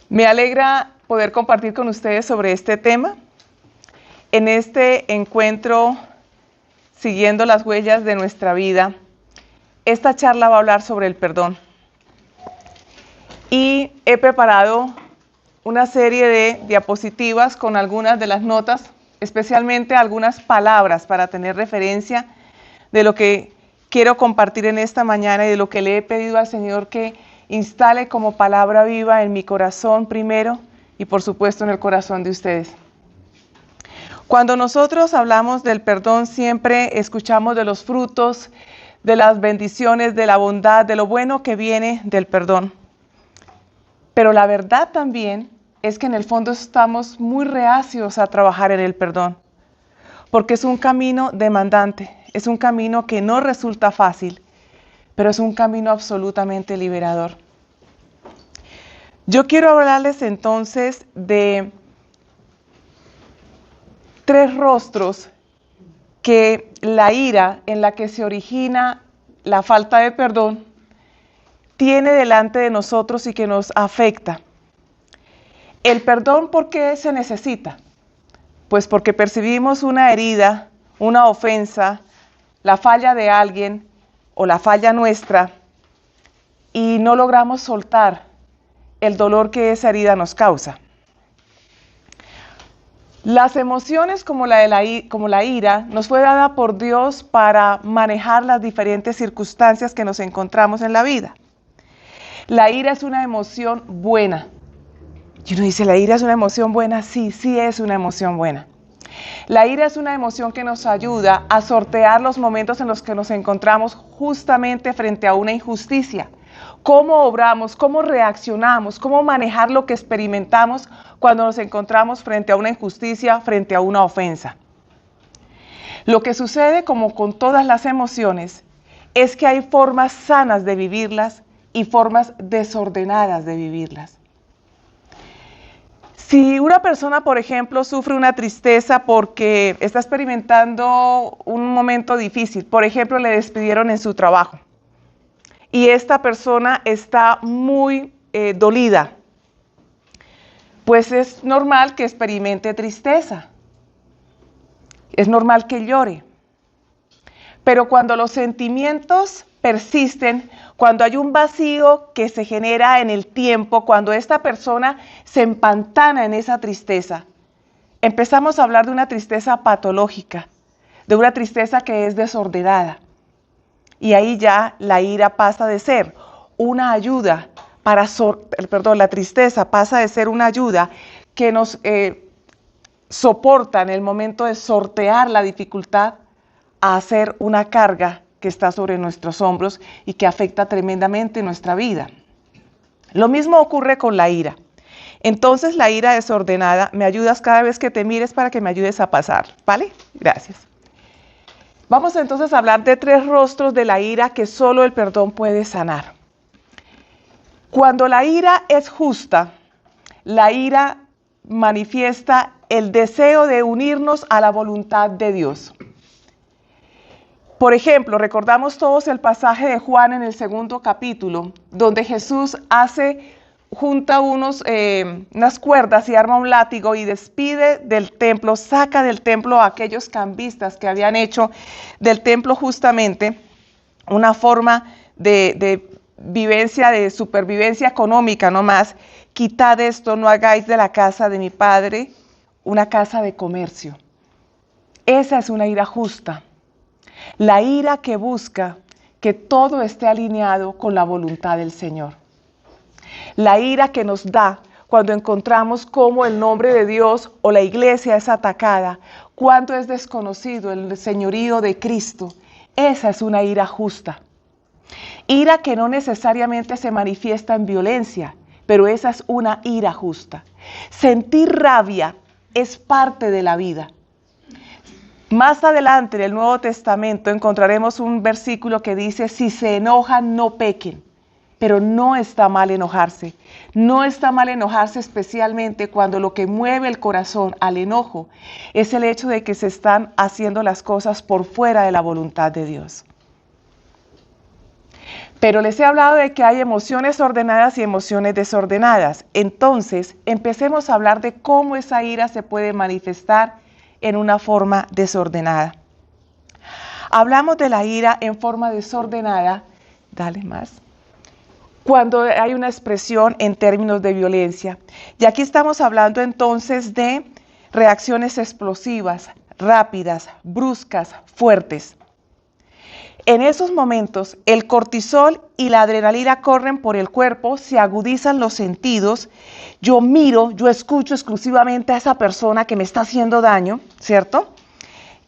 Me alegra poder compartir con ustedes sobre este tema. En este encuentro, siguiendo las huellas de nuestra vida, esta charla va a hablar sobre el perdón. Y he preparado una serie de diapositivas con algunas de las notas, especialmente algunas palabras para tener referencia de lo que quiero compartir en esta mañana y de lo que le he pedido al Señor que instale como palabra viva en mi corazón primero y por supuesto en el corazón de ustedes. Cuando nosotros hablamos del perdón siempre escuchamos de los frutos, de las bendiciones, de la bondad, de lo bueno que viene del perdón. Pero la verdad también es que en el fondo estamos muy reacios a trabajar en el perdón, porque es un camino demandante, es un camino que no resulta fácil, pero es un camino absolutamente liberador. Yo quiero hablarles entonces de 3 rostros que la ira en la que se origina la falta de perdón tiene delante de nosotros y que nos afecta. El perdón, ¿por qué se necesita? Pues porque percibimos una herida, una ofensa, la falla de alguien o la falla nuestra y no logramos soltar el dolor que esa herida nos causa. Las emociones como la ira nos fue dada por Dios para manejar las diferentes circunstancias que nos encontramos en la vida. La ira es una emoción buena. Y uno dice, ¿la ira es una emoción buena? Sí, sí es una emoción buena. La ira es una emoción que nos ayuda a sortear los momentos en los que nos encontramos justamente frente a una injusticia. Cómo obramos, cómo reaccionamos, cómo manejar lo que experimentamos cuando nos encontramos frente a una injusticia, frente a una ofensa. Lo que sucede, como con todas las emociones, es que hay formas sanas de vivirlas y formas desordenadas de vivirlas. Si una persona, por ejemplo, sufre una tristeza porque está experimentando un momento difícil, por ejemplo, le despidieron en su trabajo y esta persona está muy dolida, pues es normal que experimente tristeza, es normal que llore. Pero cuando los sentimientos persisten, cuando hay un vacío que se genera en el tiempo, cuando esta persona se empantana en esa tristeza, empezamos a hablar de una tristeza patológica, de una tristeza que es desordenada. Y ahí ya la ira pasa de ser una ayuda la tristeza pasa de ser una ayuda que nos soporta en el momento de sortear la dificultad a hacer una carga que está sobre nuestros hombros y que afecta tremendamente nuestra vida. Lo mismo ocurre con la ira. Entonces la ira desordenada, me ayudas cada vez que te mires para que me ayudes a pasar, ¿vale? Gracias. Vamos entonces a hablar de 3 rostros de la ira que solo el perdón puede sanar. Cuando la ira es justa, la ira manifiesta el deseo de unirnos a la voluntad de Dios. Por ejemplo, recordamos todos el pasaje de Juan en el 2º capítulo, donde Jesús junta unas cuerdas y arma un látigo y despide del templo, saca del templo a aquellos cambistas que habían hecho del templo justamente una forma de vivencia, de supervivencia económica nomás. Quitad esto, no hagáis de la casa de mi padre una casa de comercio. Esa es una ira justa. La ira que busca que todo esté alineado con la voluntad del Señor. La ira que nos da cuando encontramos cómo el nombre de Dios o la iglesia es atacada, cuando es desconocido el señorío de Cristo. Esa es una ira justa. Ira que no necesariamente se manifiesta en violencia, pero esa es una ira justa. Sentir rabia es parte de la vida. Más adelante en el Nuevo Testamento encontraremos un versículo que dice, si se enojan, no pequen. Pero no está mal enojarse. No está mal enojarse especialmente cuando lo que mueve el corazón al enojo es el hecho de que se están haciendo las cosas por fuera de la voluntad de Dios. Pero les he hablado de que hay emociones ordenadas y emociones desordenadas. Entonces, empecemos a hablar de cómo esa ira se puede manifestar en una forma desordenada. Hablamos de la ira en forma desordenada, dale más, cuando hay una expresión en términos de violencia. Y aquí estamos hablando entonces de reacciones explosivas, rápidas, bruscas, fuertes. En esos momentos, el cortisol y la adrenalina corren por el cuerpo, se agudizan los sentidos. Yo miro, yo escucho exclusivamente a esa persona que me está haciendo daño, ¿cierto?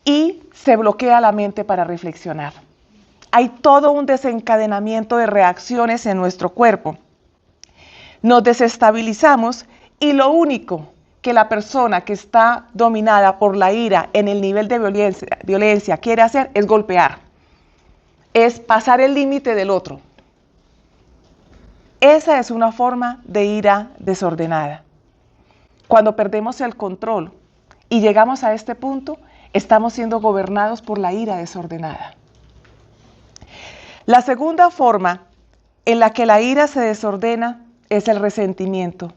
Y se bloquea la mente para reflexionar. Hay todo un desencadenamiento de reacciones en nuestro cuerpo. Nos desestabilizamos y lo único que la persona que está dominada por la ira en el nivel de violencia quiere hacer es golpear. Es pasar el límite del otro. Esa es una forma de ira desordenada. Cuando perdemos el control y llegamos a este punto, estamos siendo gobernados por la ira desordenada. La segunda forma en la que la ira se desordena es el resentimiento.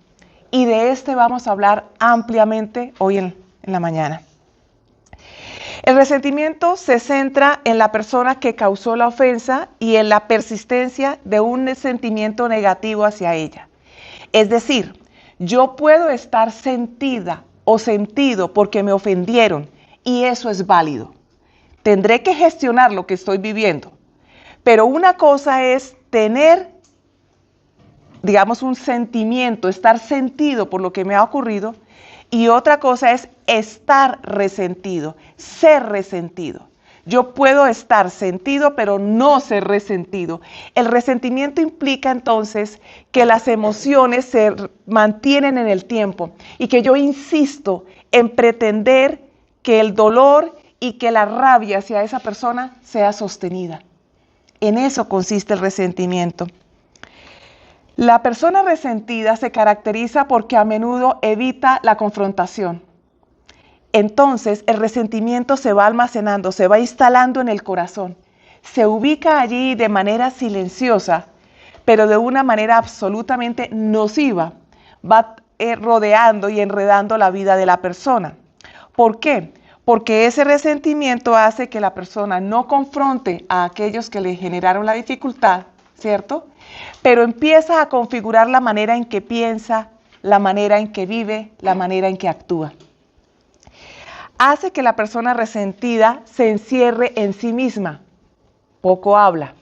Y de este vamos a hablar ampliamente hoy en la mañana. El resentimiento se centra en la persona que causó la ofensa y en la persistencia de un sentimiento negativo hacia ella. Es decir, yo puedo estar sentida o sentido porque me ofendieron y eso es válido. Tendré que gestionar lo que estoy viviendo. Pero una cosa es tener, digamos, un sentimiento, estar sentido por lo que me ha ocurrido, y otra cosa es estar resentido, ser resentido. Yo puedo estar sentido, pero no ser resentido. El resentimiento implica entonces que las emociones se mantienen en el tiempo y que yo insisto en pretender que el dolor y que la rabia hacia esa persona sea sostenida. En eso consiste el resentimiento. La persona resentida se caracteriza porque a menudo evita la confrontación. Entonces, el resentimiento se va almacenando, se va instalando en el corazón. Se ubica allí de manera silenciosa, pero de una manera absolutamente nociva. Va rodeando y enredando la vida de la persona. ¿Por qué? Porque ese resentimiento hace que la persona no confronte a aquellos que le generaron la dificultad, ¿cierto? Pero empieza a configurar la manera en que piensa, la manera en que vive, la manera en que actúa. Hace que la persona resentida se encierre en sí misma. Poco habla,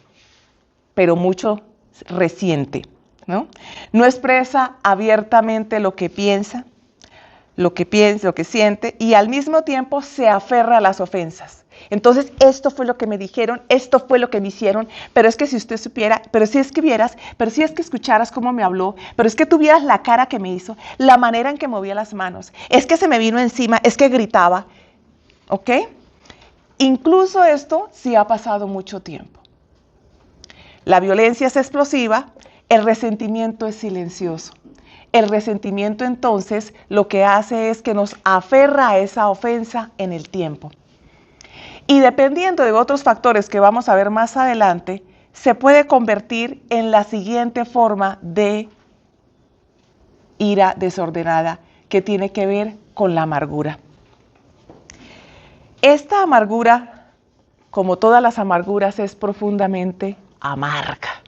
pero mucho resiente, ¿no? No expresa abiertamente lo que piensa, lo que siente, y al mismo tiempo se aferra a las ofensas. Entonces, esto fue lo que me dijeron, esto fue lo que me hicieron, pero es que si usted supiera, pero si es que vieras, pero si es que escucharas cómo me habló, pero es que tuvieras la cara que me hizo, la manera en que movía las manos, es que se me vino encima, es que gritaba, ¿ok? Incluso esto sí ha pasado mucho tiempo. La violencia es explosiva, el resentimiento es silencioso. El resentimiento entonces lo que hace es que nos aferra a esa ofensa en el tiempo. Y dependiendo de otros factores que vamos a ver más adelante, se puede convertir en la siguiente forma de ira desordenada que tiene que ver con la amargura. Esta amargura, como todas las amarguras, es profundamente amarga.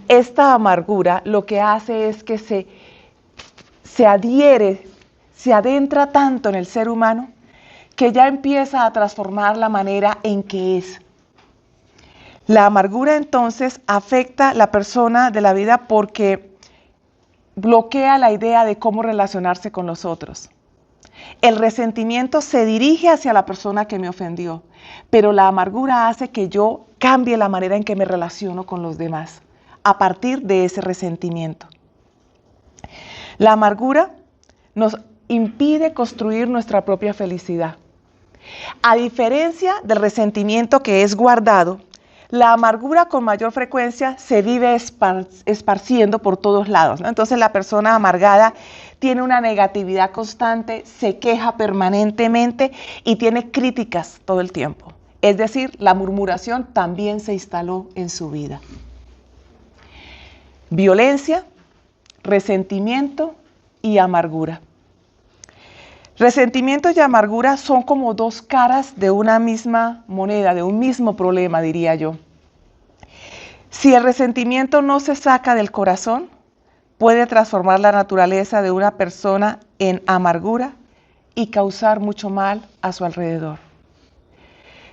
Esta amargura lo que hace es que se adhiere, se adentra tanto en el ser humano que ya empieza a transformar la manera en que es. La amargura entonces afecta a la persona de la vida porque bloquea la idea de cómo relacionarse con los otros. El resentimiento se dirige hacia la persona que me ofendió, pero la amargura hace que yo cambie la manera en que me relaciono con los demás a partir de ese resentimiento. La amargura nos impide construir nuestra propia felicidad. A diferencia del resentimiento que es guardado, la amargura con mayor frecuencia se vive esparciendo por todos lados, ¿no? Entonces la persona amargada tiene una negatividad constante, se queja permanentemente y tiene críticas todo el tiempo. Es decir, la murmuración también se instaló en su vida. Violencia, resentimiento y amargura. Resentimiento y amargura son como dos caras de una misma moneda, de un mismo problema, diría yo. Si el resentimiento no se saca del corazón, puede transformar la naturaleza de una persona en amargura y causar mucho mal a su alrededor.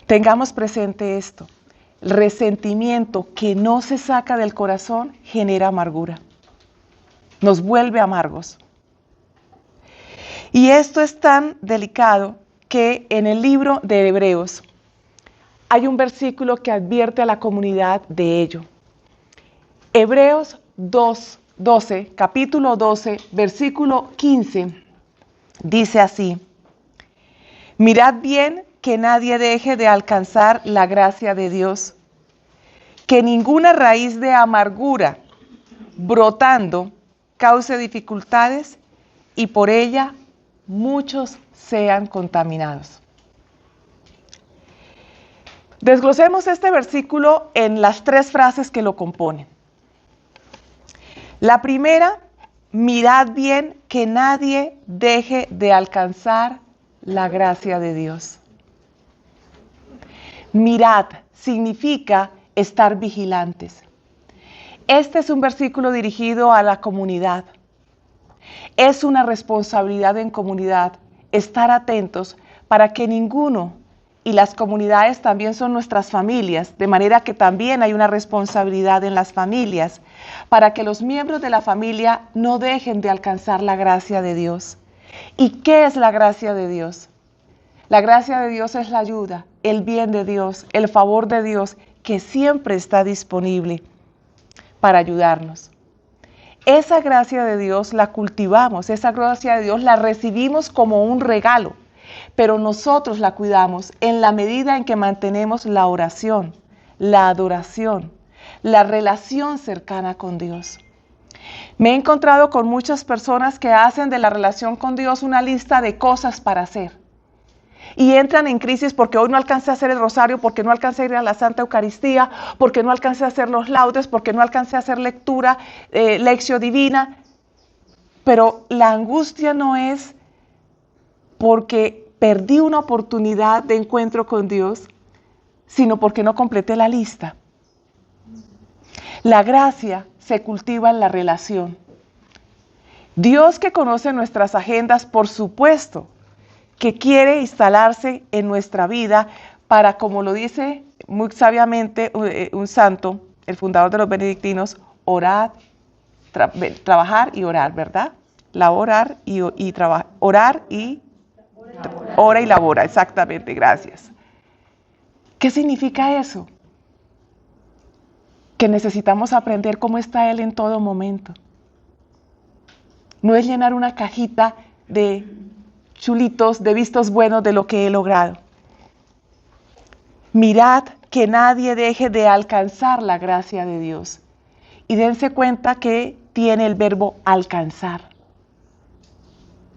Tengamos presente esto. El resentimiento que no se saca del corazón genera amargura. Nos vuelve amargos. Y esto es tan delicado que en el libro de Hebreos hay un versículo que advierte a la comunidad de ello. Hebreos 12, capítulo 12, versículo 15, dice así: mirad bien que nadie deje de alcanzar la gracia de Dios, que ninguna raíz de amargura brotando cause dificultades y por ella muchos sean contaminados. Desglosemos este versículo en las tres frases que lo componen. La primera, mirad bien que nadie deje de alcanzar la gracia de Dios. Mirad significa estar vigilantes. Este es un versículo dirigido a la comunidad. Es una responsabilidad en comunidad estar atentos para que ninguno, y las comunidades también son nuestras familias, de manera que también hay una responsabilidad en las familias, para que los miembros de la familia no dejen de alcanzar la gracia de Dios. ¿Y qué es la gracia de Dios? La gracia de Dios es la ayuda, el bien de Dios, el favor de Dios, que siempre está disponible para ayudarnos. Esa gracia de Dios la cultivamos, esa gracia de Dios la recibimos como un regalo, pero nosotros la cuidamos en la medida en que mantenemos la oración, la adoración, la relación cercana con Dios. Me he encontrado con muchas personas que hacen de la relación con Dios una lista de cosas para hacer. Y entran en crisis porque hoy no alcancé a hacer el rosario, porque no alcancé a ir a la Santa Eucaristía, porque no alcancé a hacer los laudes, porque no alcancé a hacer lectura, lección divina. Pero la angustia no es porque perdí una oportunidad de encuentro con Dios, sino porque no completé la lista. La gracia se cultiva en la relación. Dios, que conoce nuestras agendas, por supuesto, que quiere instalarse en nuestra vida para, como lo dice muy sabiamente un santo, el fundador de los benedictinos, orar, trabajar y orar, ¿verdad? Orar y trabajar, ora y labora, exactamente, gracias. ¿Qué significa eso? Que necesitamos aprender cómo está Él en todo momento. No es llenar una cajita de chulitos, de vistos buenos de lo que he logrado. Mirad que nadie deje de alcanzar la gracia de Dios. Y dense cuenta que tiene el verbo alcanzar.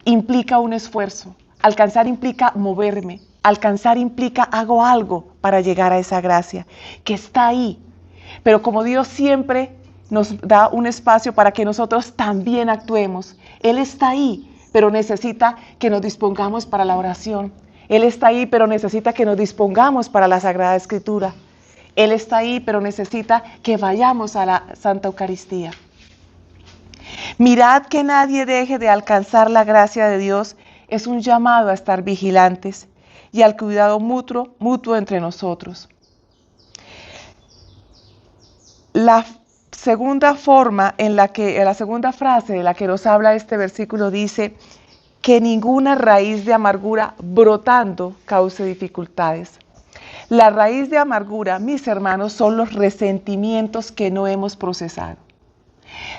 Implica un esfuerzo. Alcanzar implica moverme. Alcanzar implica hago algo para llegar a esa gracia, que está ahí. Pero como Dios siempre nos da un espacio para que nosotros también actuemos, Él está ahí, pero necesita que nos dispongamos para la oración. Él está ahí, pero necesita que nos dispongamos para la Sagrada Escritura. Él está ahí, pero necesita que vayamos a la Santa Eucaristía. Mirad que nadie deje de alcanzar la gracia de Dios es un llamado a estar vigilantes y al cuidado mutuo entre nosotros. La segunda frase de la que nos habla este versículo dice que ninguna raíz de amargura brotando cause dificultades. La raíz de amargura, mis hermanos, son los resentimientos que no hemos procesado.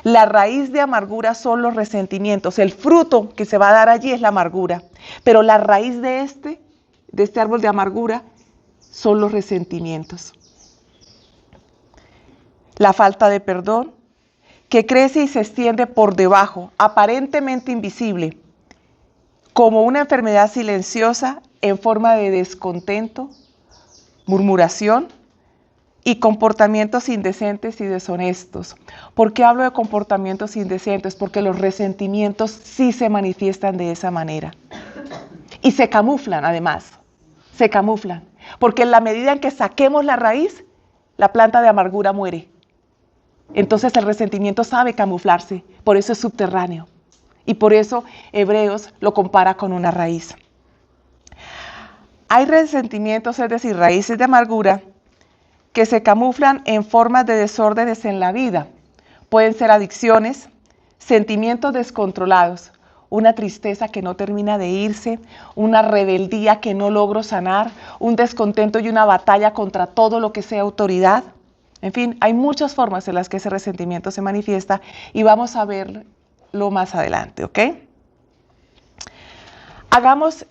La raíz de amargura son los resentimientos. El fruto que se va a dar allí es la amargura. Pero la raíz de este árbol de amargura son los resentimientos. La falta de perdón, que crece y se extiende por debajo, aparentemente invisible, como una enfermedad silenciosa en forma de descontento, murmuración y comportamientos indecentes y deshonestos. ¿Por qué hablo de comportamientos indecentes? Porque los resentimientos sí se manifiestan de esa manera. Y se camuflan además, se camuflan. Porque en la medida en que saquemos la raíz, la planta de amargura muere. Entonces el resentimiento sabe camuflarse, por eso es subterráneo. Y por eso Hebreos lo compara con una raíz. Hay resentimientos, es decir, raíces de amargura, que se camuflan en formas de desórdenes en la vida. Pueden ser adicciones, sentimientos descontrolados, una tristeza que no termina de irse, una rebeldía que no logro sanar, un descontento y una batalla contra todo lo que sea autoridad. En fin, hay muchas formas en las que ese resentimiento se manifiesta y vamos a verlo más adelante, ¿ok? Hagamos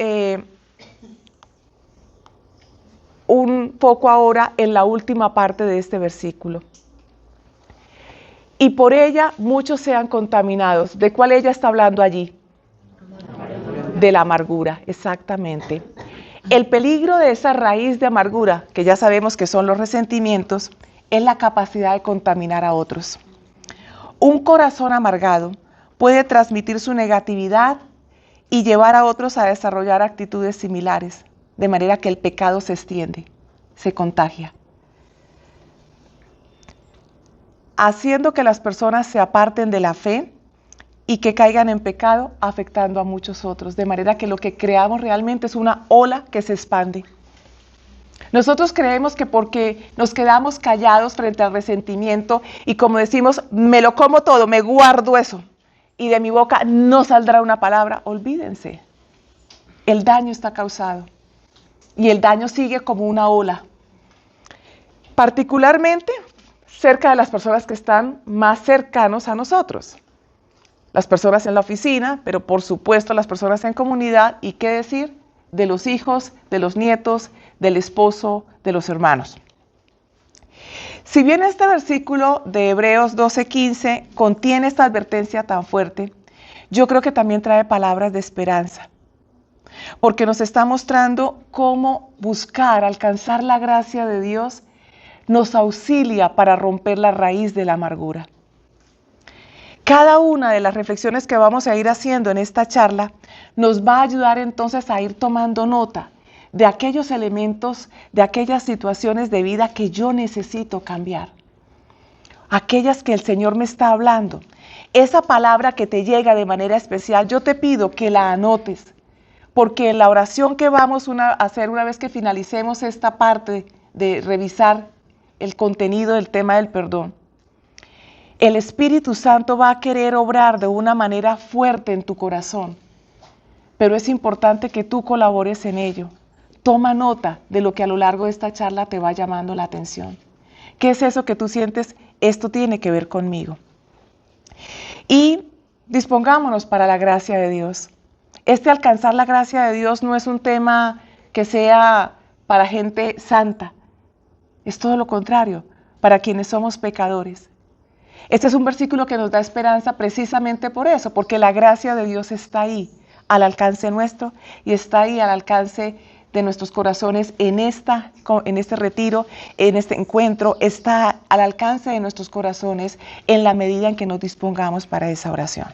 un poco ahora en la última parte de este versículo. Y por ella muchos sean contaminados. ¿De cuál ella está hablando allí? De la amargura, exactamente. El peligro de esa raíz de amargura, que ya sabemos que son los resentimientos, es la capacidad de contaminar a otros. Un corazón amargado puede transmitir su negatividad y llevar a otros a desarrollar actitudes similares, de manera que el pecado se extiende, se contagia, haciendo que las personas se aparten de la fe y que caigan en pecado, afectando a muchos otros, de manera que lo que creamos realmente es una ola que se expande. Nosotros creemos que porque nos quedamos callados frente al resentimiento y como decimos, me lo como todo, me guardo eso, y de mi boca no saldrá una palabra, olvídense, el daño está causado. Y el daño sigue como una ola, particularmente cerca de las personas que están más cercanos a nosotros. Las personas en la oficina, pero por supuesto las personas en comunidad, y qué decir de los hijos, de los nietos, del esposo, de los hermanos. Si bien este versículo de Hebreos 12:15 contiene esta advertencia tan fuerte, yo creo que también trae palabras de esperanza. Porque nos está mostrando cómo buscar, alcanzar la gracia de Dios, nos auxilia para romper la raíz de la amargura. Cada una de las reflexiones que vamos a ir haciendo en esta charla nos va a ayudar entonces a ir tomando nota de aquellos elementos, de aquellas situaciones de vida que yo necesito cambiar. Aquellas que el Señor me está hablando. Esa palabra que te llega de manera especial, yo te pido que la anotes. Porque en la oración que vamos a hacer una vez que finalicemos esta parte de revisar el contenido del tema del perdón, el Espíritu Santo va a querer obrar de una manera fuerte en tu corazón. Pero es importante que tú colabores en ello. Toma nota de lo que a lo largo de esta charla te va llamando la atención. ¿Qué es eso que tú sientes? Esto tiene que ver conmigo. Y dispongámonos para la gracia de Dios. Alcanzar la gracia de Dios no es un tema que sea para gente santa. Es todo lo contrario, para quienes somos pecadores. Este es un versículo que nos da esperanza precisamente por eso, porque la gracia de Dios está ahí, al alcance nuestro, y está ahí al alcance de nuestros corazones en este retiro, en este encuentro, está al alcance de nuestros corazones en la medida en que nos dispongamos para esa oración.